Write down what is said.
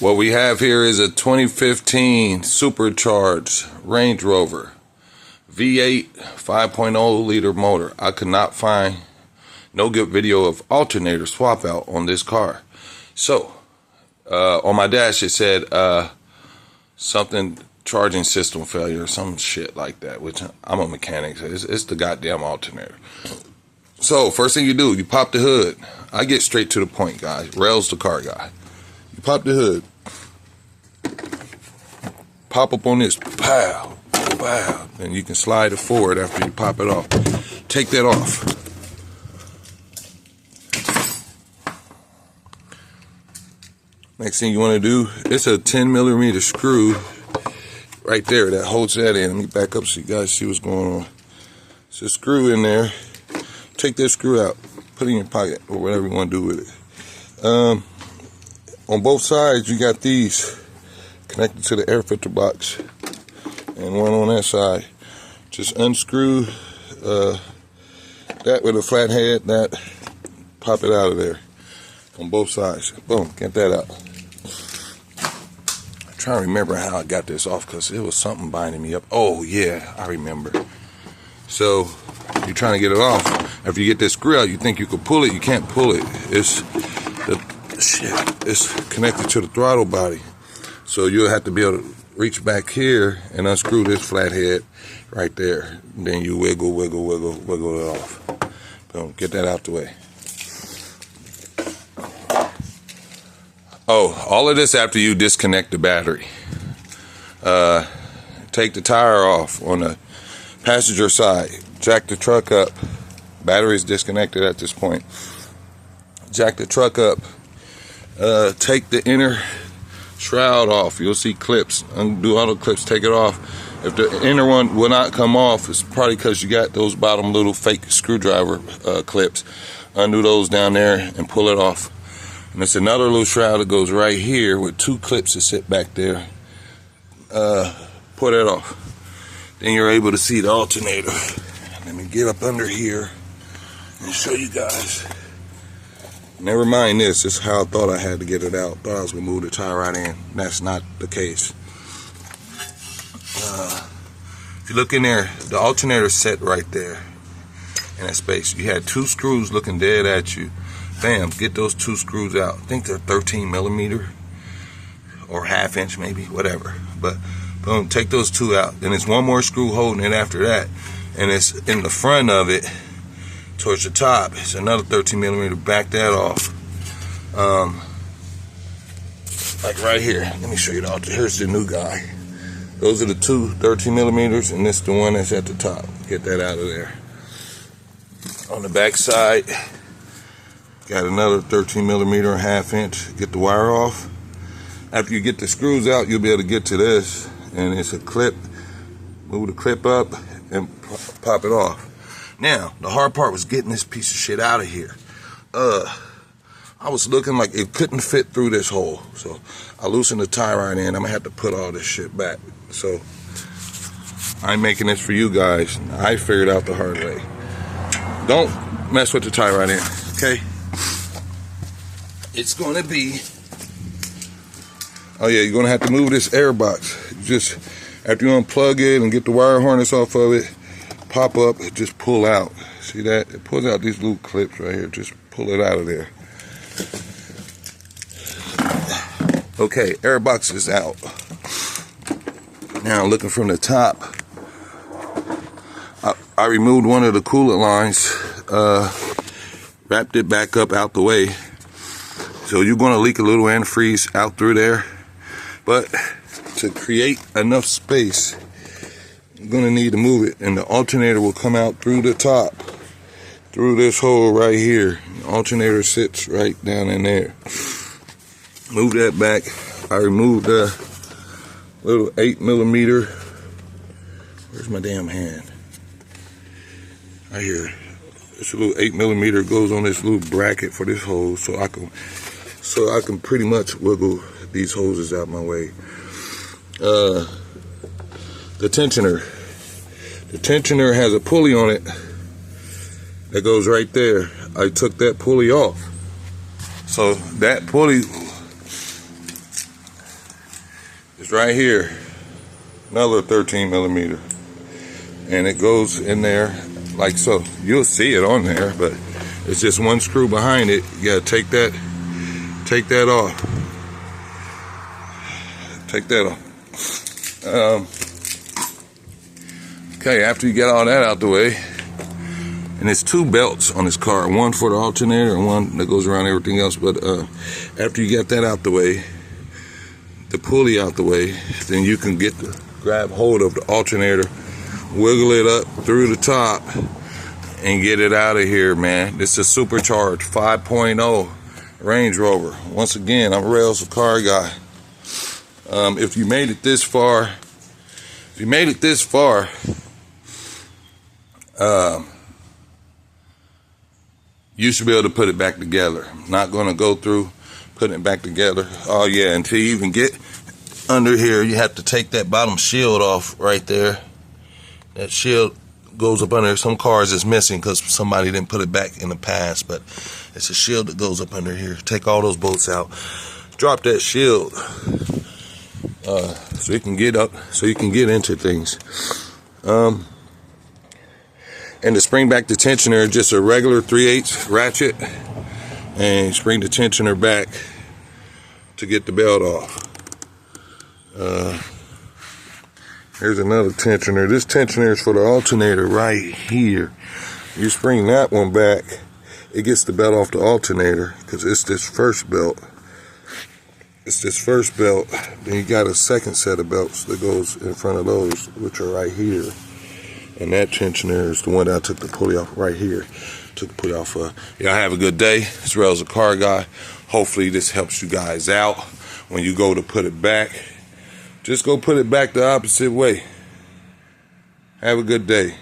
What we have here is a 2015 supercharged Range Rover V8 5.0 liter motor. I could not find no good video of alternator swap out on this car. So on my dash it said something charging system failure or some shit like that, which I'm a mechanic, so it's the goddamn alternator. So first thing you do, you pop the hood. I get straight to the point, guys. Rails the car guy. You pop the hood, pop up on this, pow, pow, and you can slide it forward after you pop it off. Take that off. Next thing you want to do, it's a 10mm screw right there that holds that in. Let me back up so you guys see what's going on. It's a screw in there. Take that screw out, put it in your pocket or whatever you want to do with it. On both sides you got these connected to the air filter box, and one on that side. Just unscrew that with a flat head, that pop it out of there on both sides. Boom, get that out. I'm trying to remember how I got this off because it was something binding me up. Oh yeah, I remember. So you're trying to get it off. After you get this screw out, you think you could pull it. You can't pull it. It's connected to the throttle body. So you'll have to be able to reach back here and unscrew this flathead right there. And then you wiggle it off. Boom, get that out the way. Oh, all of this after you disconnect the battery. Take the tire off on the passenger side. Jack the truck up. Battery is disconnected at this point. Jack the truck up. Take the inner shroud off. You'll see clips. Undo all the clips. Take it off. If the inner one will not come off, it's probably because you got those bottom little fake screwdriver clips. Undo those down there and pull it off. And it's another little shroud that goes right here with two clips that sit back there. Pull that off. Then you're able to see the alternator. Let me get up under here and show you guys. Never mind this. This is how I thought I had to get it out. Thought I was going to move the tire right in. That's not the case. If you look in there, the alternator set right there in that space. You had two screws looking dead at you. Bam, get those two screws out. I think they're 13mm or ½ inch maybe, whatever. But boom, take those two out. Then there's one more screw holding it after that. And it's in the front of it towards the top. It's another 13mm. Back that off. Like right here. Let me show you the alternator. Here's the new guy. Those are the two 13mm, and this is the one that's at the top. Get that out of there. On the back side, got another 13mm or ½ inch. Get the wire off. After you get the screws out, you'll be able to get to this, and it's a clip. Move the clip up and pop it off. Now, the hard part was getting this piece of shit out of here. I was looking like it couldn't fit through this hole. So I loosened the tie right in. I'm gonna have to put all this shit back. So I'm making this for you guys. I figured out the hard way. Don't mess with the tie right in, okay? It's gonna be, oh yeah, you're gonna have to move this air box. Just after you unplug it and get the wire harness off of it, pop up, just pull out. See that? It pulls out these little clips right here. Just pull it out of there. Okay, air box is out. Now looking from the top, I removed one of the coolant lines, wrapped it back up out the way. So you're going to leak a little antifreeze out through there. But to create enough space, you're going to need to move it. And the alternator will come out through the top, through this hole right here. The alternator sits right down in there. Move that back. I removed a little 8mm. Where's my damn hand? Right here. This little 8mm goes on this little bracket for this hose, so I can pretty much wiggle these hoses out my way. The tensioner. The tensioner has a pulley on it that goes right there. I took that pulley off. So that pulley right here, another 13 millimeter, and it goes in there like so. You'll see it on there, but it's just one screw behind it. You gotta take that off. Take that off. Okay, after you get all that out the way, and there's two belts on this car, one for the alternator and one that goes around everything else. But after you get that out the way, the pulley out the way, then you can grab hold of the alternator, wiggle it up through the top, and get it out of here, man. This is a supercharged 5.0 Range Rover. Once again, I'm a rails car guy. If you made it this far, you should be able to put it back together. I'm not going to go through putting it back together. Oh yeah, until you even get under here, you have to take that bottom shield off right there. That shield goes up under. Some cars is missing because somebody didn't put it back in the past, but it's a shield that goes up under here. Take all those bolts out. Drop that shield so you can get up, so you can get into things. And the spring back the tensioner, just a regular 3/8 ratchet, and spring the tensioner back to get the belt off. Here's another tensioner. This tensioner is for the alternator right here. You spring that one back, it gets the belt off the alternator because it's this first belt. Then you got a second set of belts that goes in front of those, which are right here. And that tensioner is the one that I took the pulley off right here. Took the pulley off. Y'all have a good day. It's Rails a Car Guy. Hopefully this helps you guys out when you go to put it back. Just go put it back the opposite way. Have a good day.